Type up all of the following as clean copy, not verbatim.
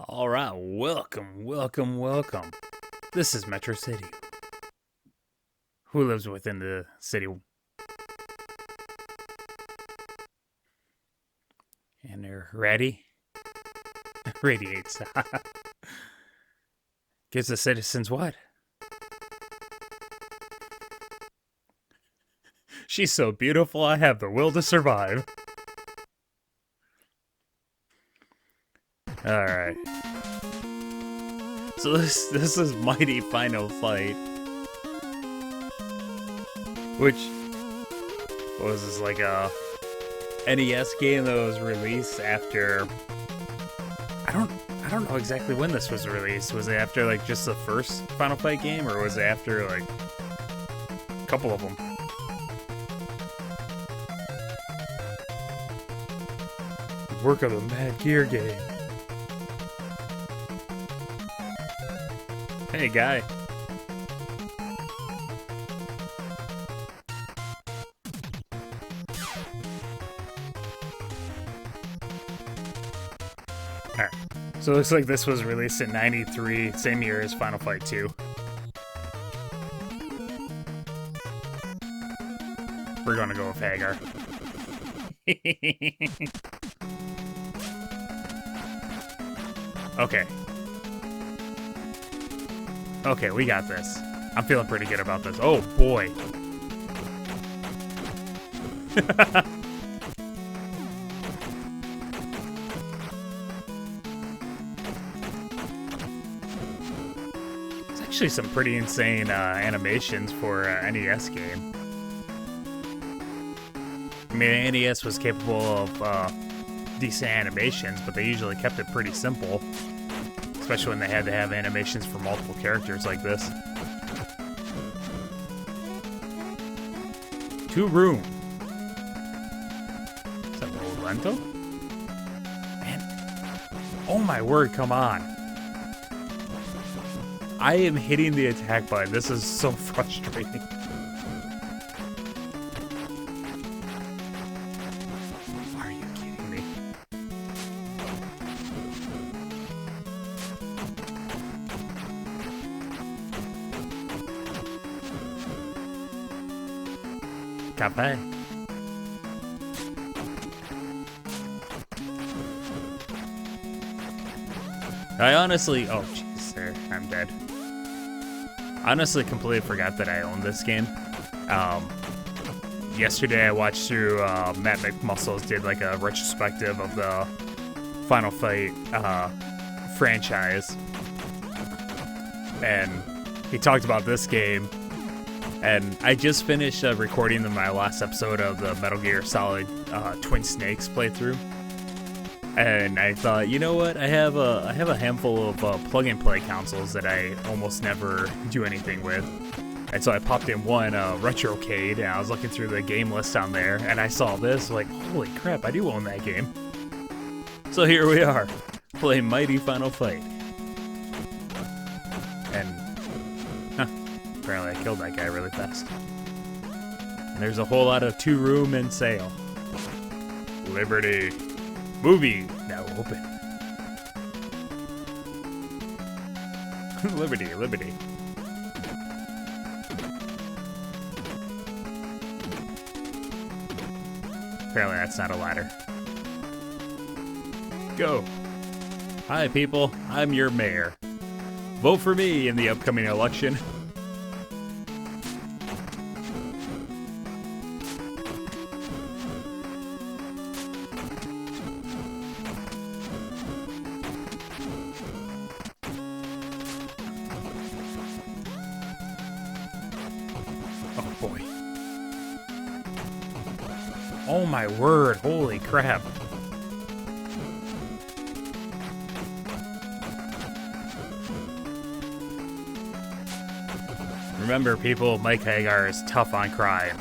All right, welcome. This is Metro City. Who lives within the city? And they're ready? Radiates. Gives the citizens what? She's so beautiful, I have the will to survive. All right. So this is Mighty Final Fight, which was this like a NES game that was released after. I don't know exactly when this was released. Was it after like just the first Final Fight game, or was it after like a couple of them? Work of the Mad Gear game. Hey, guy. Alright. So it looks like this was released in 93, same year as Final Fight 2. We're gonna go with Hagar. Okay. Okay, we got this. I'm feeling pretty good about this. Oh, boy. It's actually some pretty insane animations for an NES game. I mean, NES was capable of decent animations, but they usually kept it pretty simple. Especially when they had to have animations for multiple characters like this. 2 Room. Is that Rolento? Man. Oh my word, come on. I am hitting the attack button. This is so frustrating. Are you kidding me? Cafe. I honestly, oh jeez, there, I'm dead. I honestly completely forgot that I owned this game. Yesterday I watched through, Matt McMuscles did like a retrospective of the Final Fight franchise. And he talked about this game. And I just finished recording my last episode of the Metal Gear Solid Twin Snakes playthrough. And I thought, you know what? I have a handful of plug-and-play consoles that I almost never do anything with. And so I popped in one Retrocade, and I was looking through the game list on there, and I saw this, like, holy crap, I do own that game. So here we are, playing Mighty Final Fight. And, apparently I killed that guy really fast. And there's a whole lot of 2 Room and sale. Liberty. Movie now open. Liberty. Apparently that's not a ladder. Go. Hi people, I'm your mayor. Vote for me in the upcoming election. Oh boy. Oh my word, holy crap. Remember people, Mike Hagar is tough on crime.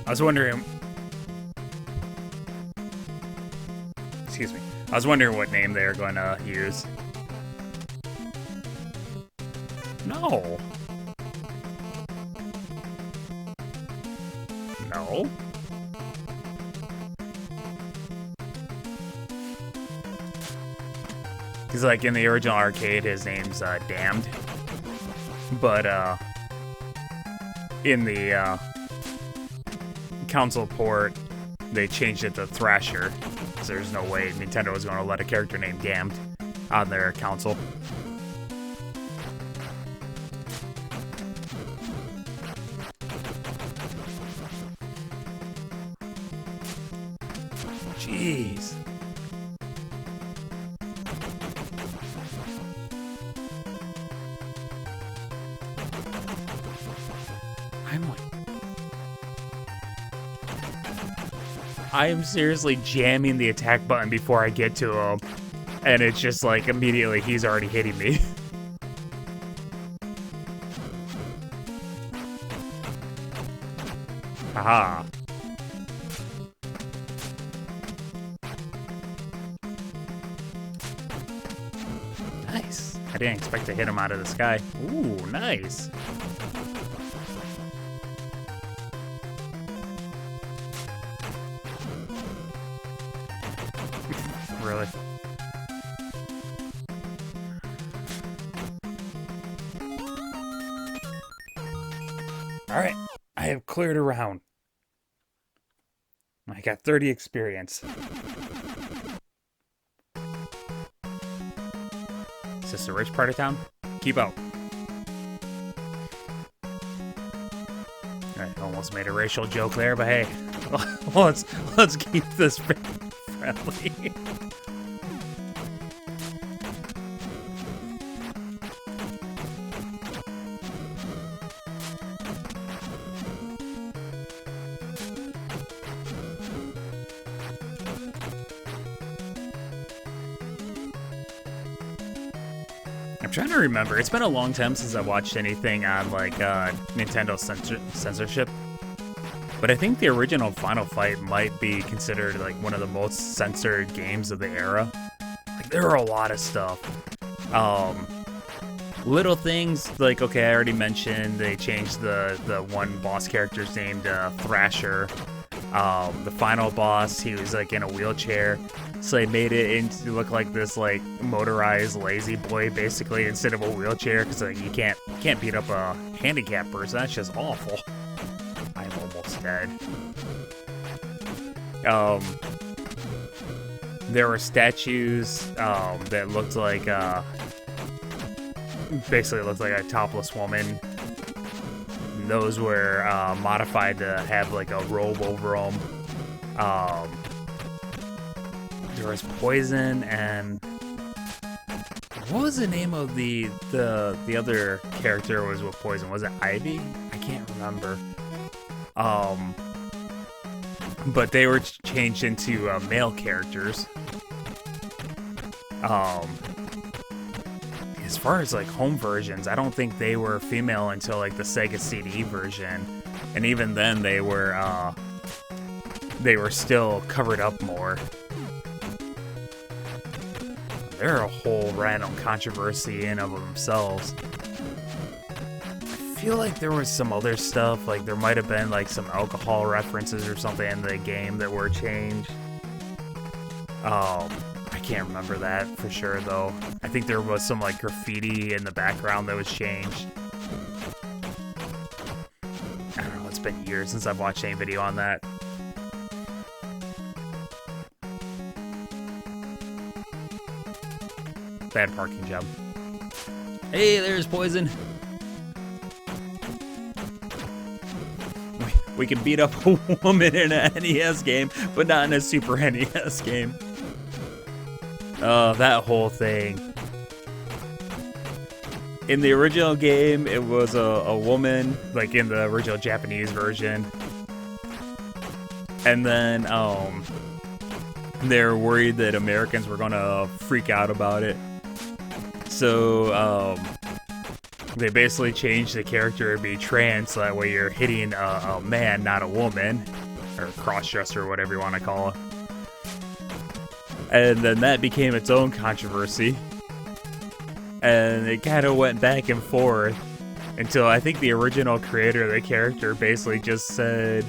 I was wondering... Excuse me. I was wondering what name they were going to use. No. No. He's like, in the original arcade, his name's Damned. But in the console port, they changed it to Thrasher. So there's no way Nintendo was going to let a character named Damned on their console. Jeez. I am seriously jamming the attack button before I get to him, and it's just like immediately he's already hitting me. Haha. Nice. I didn't expect to hit him out of the sky. Ooh, nice. Really? Alright, I have cleared a round. I got 30 experience. Is this the rich part of town? Keep out. Alright, almost made a racial joke there, but hey, let's keep this friendly. I'm trying to remember. It's been a long time since I watched anything on like Nintendo censorship. But I think the original Final Fight might be considered like one of the most censored games of the era. Like there are a lot of stuff. Little things like, okay, I already mentioned they changed the one boss character's name to Thrasher. The final boss, he was like in a wheelchair, so they made it into look like this like motorized lazy boy basically instead of a wheelchair, because like you can't beat up a handicapped person. That's just awful. I'm almost dead. There were statues that looked like basically looked like a topless woman. Those were modified to have like a robe over them. There was poison, and what was the name of the other character was with poison? Was it Ivy? I can't remember. But they were changed into male characters. As far as like home versions, I don't think they were female until like the Sega CD version, and even then they were still covered up more. They're a whole random controversy in of themselves. I feel like there was some other stuff, like there might have been like some alcohol references or something in the game that were changed. I can't remember that for sure though. I think there was some like graffiti in the background that was changed. I don't know, it's been years since I've watched any video on that. Bad parking job. Hey, there's poison. We can beat up a woman in an NES game, but not in a Super NES game. That whole thing. In the original game, it was a woman, like in the original Japanese version. And then, they're worried that Americans were gonna freak out about it. So, They basically changed the character to be trans, so that way you're hitting a man, not a woman, or cross-dresser, or whatever you want to call it. And then that became its own controversy, and it kind of went back and forth until I think the original creator of the character basically just said,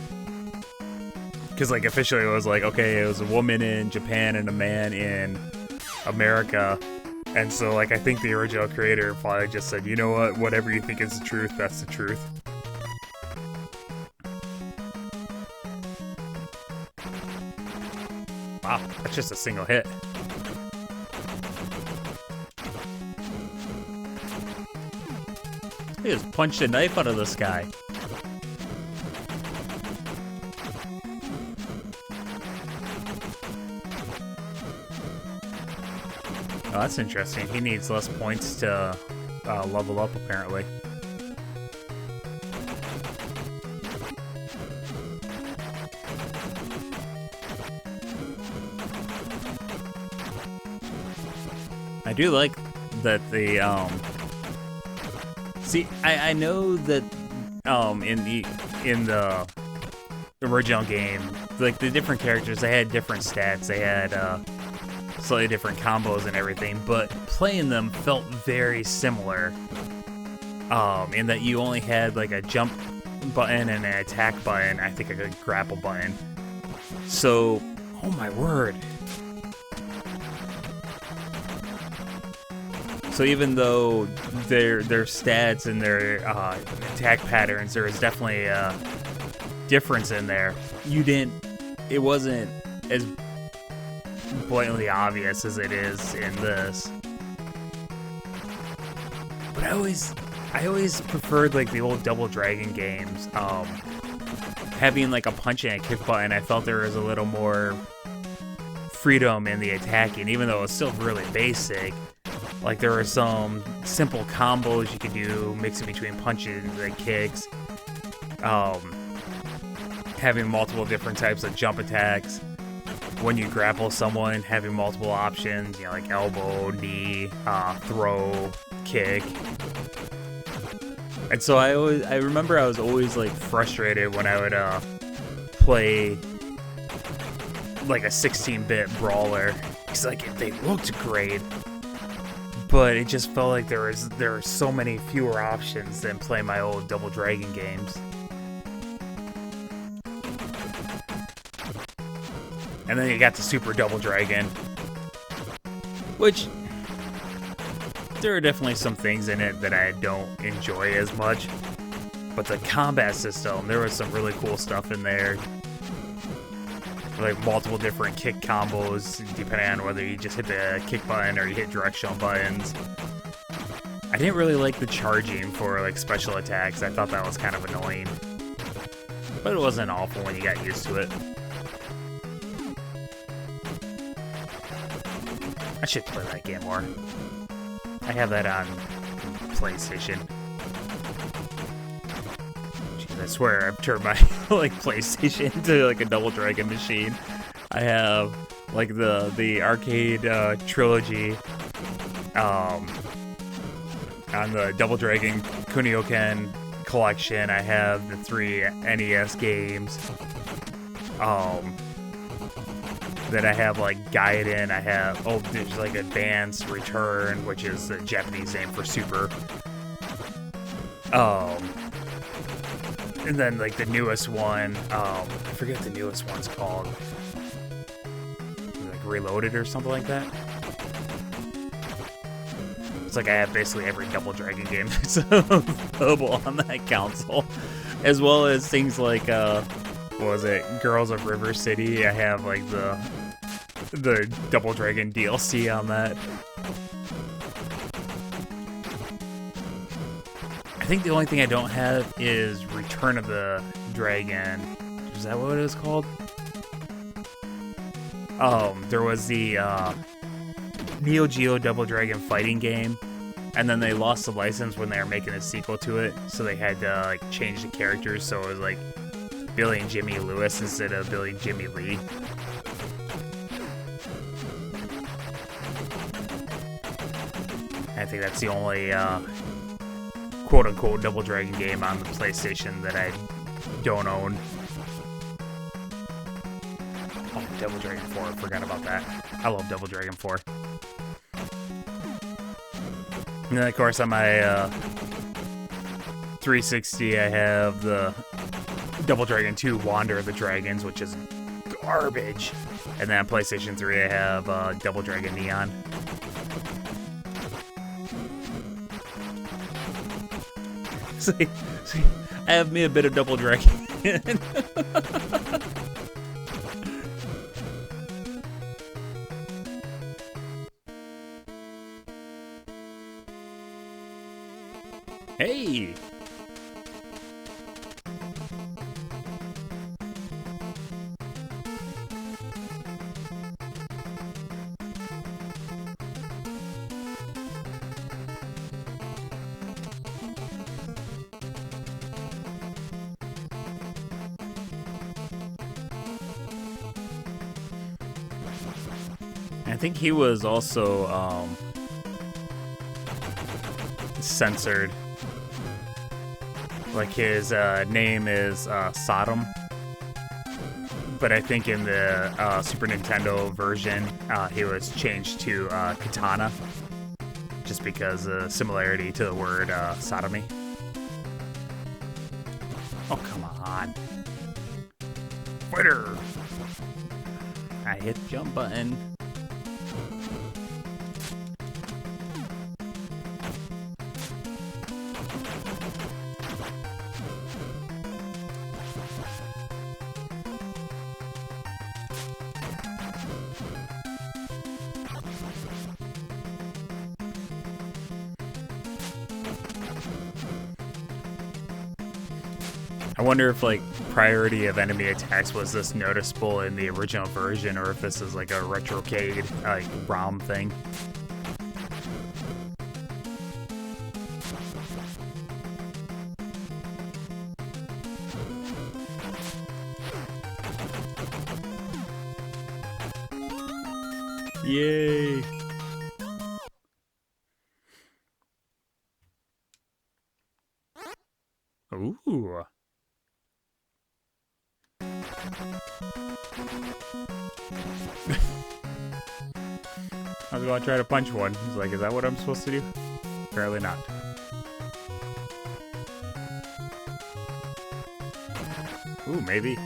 because like officially it was like, okay, it was a woman in Japan and a man in America. And so, like, I think the original creator finally just said, you know what, whatever you think is the truth, that's the truth. Wow, that's just a single hit. He just punched a knife out of the sky. Oh, that's interesting. He needs less points to level up, apparently. I do like that the see, I know that in the original game, like the different characters, they had different stats. They had slightly different combos and everything, but playing them felt very similar. In that you only had like a jump button and an attack button, I think a grapple button. So, oh my word. So even though their stats and their attack patterns, there is definitely a difference in there. It wasn't as blatantly obvious as it is in this. But I always preferred like the old Double Dragon games. Having like a punch and a kick button, I felt there was a little more freedom in the attacking, even though it was still really basic. Like there were some simple combos you could do, mixing between punches and kicks. Having multiple different types of jump attacks. When you grapple someone, having multiple options, you know, like elbow, knee, throw, kick. And so I remember I was always like frustrated when I would play like a 16-bit brawler, because like they looked great, but it just felt like there were so many fewer options than playing my old Double Dragon games. And then you got the Super Double Dragon, which there are definitely some things in it that I don't enjoy as much. But the combat system, there was some really cool stuff in there. Like multiple different kick combos, depending on whether you just hit the kick button or you hit directional buttons. I didn't really like the charging for like special attacks. I thought that was kind of annoying. But it wasn't awful when you got used to it. I should play that game more. I have that on PlayStation. Jeez, I swear I've turned my like PlayStation into like a Double Dragon machine. I have like the arcade trilogy on the Double Dragon Kunio-ken collection. I have the 3 NES games. Then I have like Gaiden, I have, there's like Advance Return, which is the Japanese name for Super. And then like the newest one, I forget what the newest one's called. Like Reloaded or something like that. It's like I have basically every Double Dragon game that's available on that console. As well as things like, what was it, Girls of River City. I have like the Double Dragon DLC on that. I think the only thing I don't have is Return of the Dragon. Is that what it was called? There was the Neo Geo Double Dragon fighting game, and then they lost the license when they were making a sequel to it, so they had to like change the characters, so it was like Billy and Jimmy Lewis instead of Billy and Jimmy Lee. I think that's the only quote-unquote Double Dragon game on the PlayStation that I don't own. Oh, Double Dragon 4, I forgot about that. I love Double Dragon 4. And then, of course, on my 360, I have the Double Dragon 2 Wander of the Dragons, which is garbage. And then on PlayStation 3, I have Double Dragon Neon. See, I have me a bit of Double Dragon. Hey! I think he was also censored. Like his name is Sodom, but I think in the Super Nintendo version he was changed to Katana, just because of similarity to the word sodomy. Oh, come on. Fighter! I hit the jump button. I wonder if, like, priority of enemy attacks was this noticeable in the original version, or if this is like a retrocade, like, ROM thing. Yay! Ooh. I was gonna try to punch one. He's like, is that what I'm supposed to do? Apparently not. Ooh, maybe.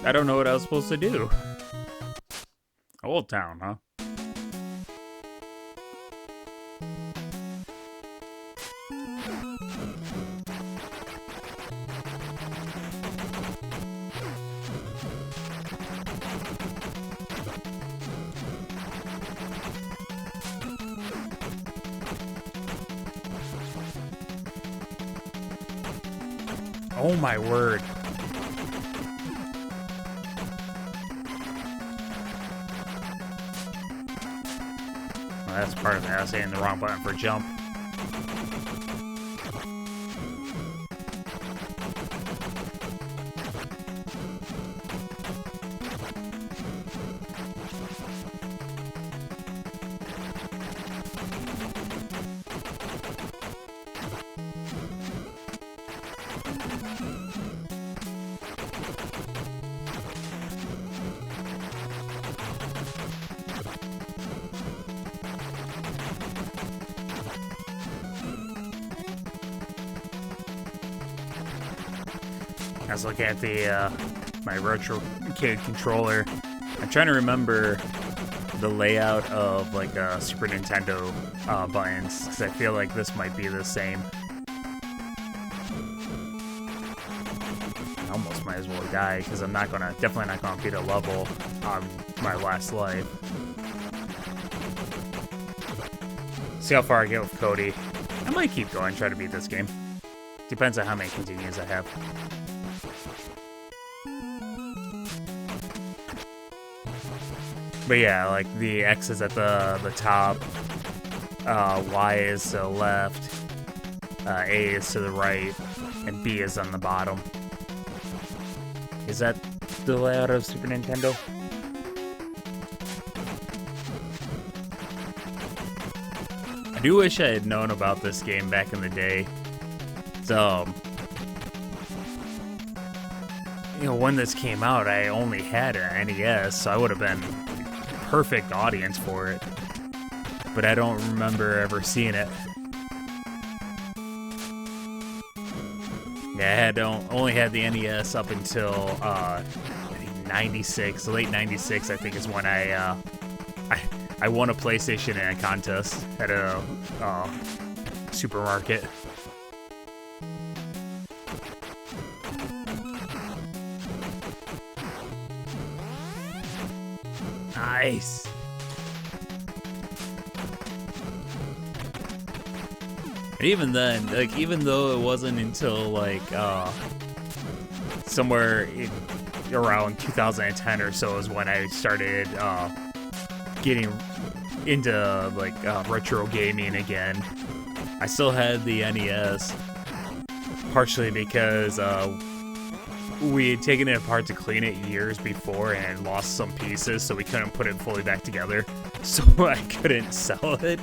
I don't know what I was supposed to do. Old Town, huh? Oh my word. That's part of it. I was hitting the wrong button for jump. I was looking at the my RetroKid controller. I'm trying to remember the layout of like Super Nintendo buttons, because I feel like this might be the same. I almost might as well die, because I'm definitely not gonna beat a level on my last life. See how far I get with Cody. I might keep going, try to beat this game. Depends on how many continues I have. But yeah, like the X is at the top, Y is to the left, A is to the right, and B is on the bottom. Is that the layout of Super Nintendo? I do wish I had known about this game back in the day. So, you know, when this came out, I only had an NES, so I would have been perfect audience for it. But I don't remember ever seeing it. Yeah, I had only had the NES up until I think 96, late 96. I think is when I won a PlayStation in a contest at a supermarket. Nice. And even then, like, even though it wasn't until like somewhere around 2010 or so is when I started getting into like retro gaming again. I still had the NES, partially because we had taken it apart to clean it years before and lost some pieces, so we couldn't put it fully back together, so I couldn't sell it.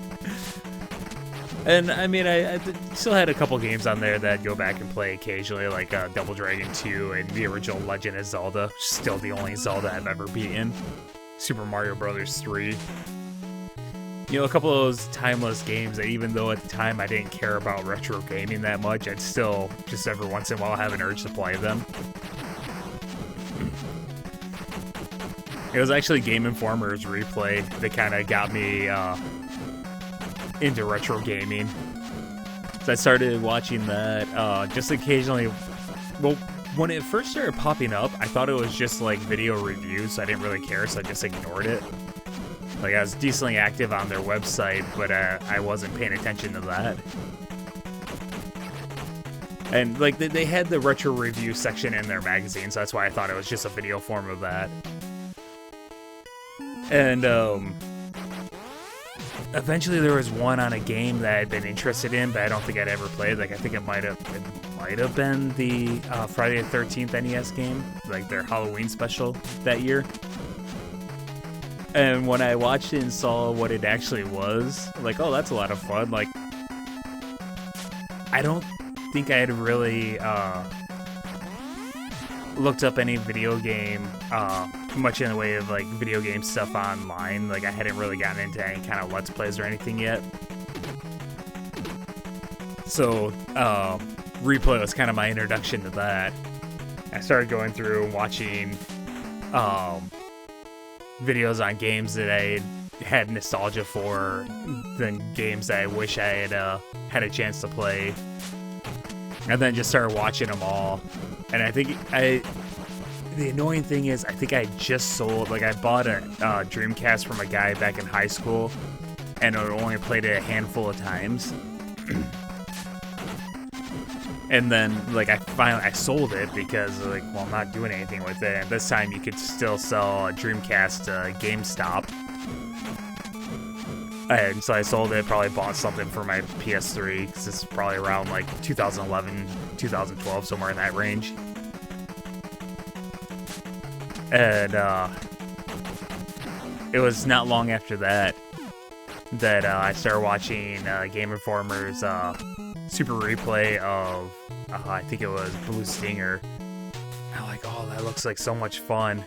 And I mean, I still had a couple games on there that I'd go back and play occasionally, like Double Dragon 2 and the original Legend of Zelda, still the only Zelda I've ever beaten. Super Mario Bros. 3. You know, a couple of those timeless games that even though at the time I didn't care about retro gaming that much, I'd still, just every once in a while, have an urge to play them. It was actually Game Informer's replay that kind of got me into retro gaming. So I started watching that just occasionally. Well, when it first started popping up, I thought it was just like video reviews, so I didn't really care, so I just ignored it. Like, I was decently active on their website, but I wasn't paying attention to that. And, like, they had the retro review section in their magazine, so that's why I thought it was just a video form of that. And, eventually there was one on a game that I'd been interested in, but I don't think I'd ever played. Like, I think it might have been the Friday the 13th NES game, like their Halloween special that year. And when I watched it and saw what it actually was, like, oh, that's a lot of fun. Like, I don't think I had really looked up any video game, much in the way of, like, video game stuff online. Like, I hadn't really gotten into any kind of Let's Plays or anything yet. So, Replay was kind of my introduction to that. I started going through and watching, videos on games that I had nostalgia for, than games that I wish I had had a chance to play, and then just started watching them all. And I think the annoying thing is, I think I just sold, like, I bought a Dreamcast from a guy back in high school, and I only played it a handful of times. And then, like, I sold it because, like, well, I'm not doing anything with it. And this time you could still sell a Dreamcast GameStop. And so I sold it, probably bought something for my PS3, because it's probably around, like, 2011, 2012, somewhere in that range. And, it was not long after that I started watching Game Informer's super replay of, I think it was Blue Stinger. I'm like, oh, that looks like so much fun.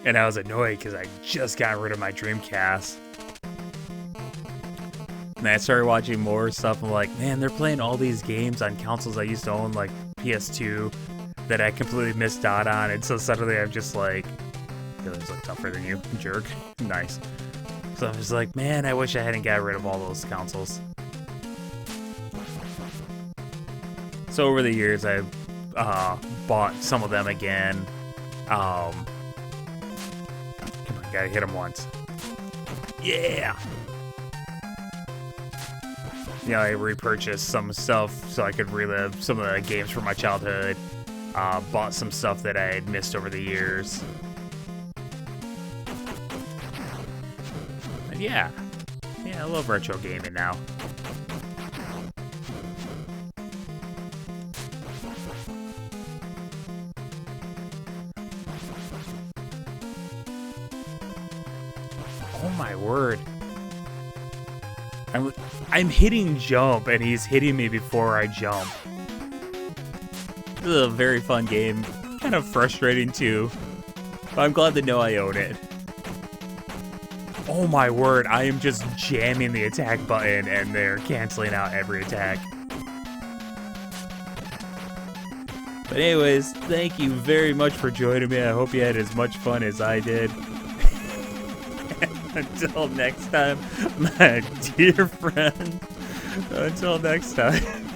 And I was annoyed because I just got rid of my Dreamcast. And I started watching more stuff. I'm like, man, they're playing all these games on consoles I used to own, like PS2, that I completely missed out on. And so suddenly I'm just like, this looks tougher than you, jerk. Nice. So I'm just like, man, I wish I hadn't got rid of all those consoles. So over the years, I've bought some of them again. Come on, gotta hit them once. Yeah! You know, I repurchased some stuff so I could relive some of the games from my childhood. Bought some stuff that I had missed over the years. And yeah, I love retro gaming now. Oh my word. I'm hitting jump and he's hitting me before I jump. This is a very fun game. Kind of frustrating too. But I'm glad to know I own it. Oh my word, I am just jamming the attack button and they're canceling out every attack. But anyways, thank you very much for joining me. I hope you had as much fun as I did. Until next time, my dear friend. Until next time.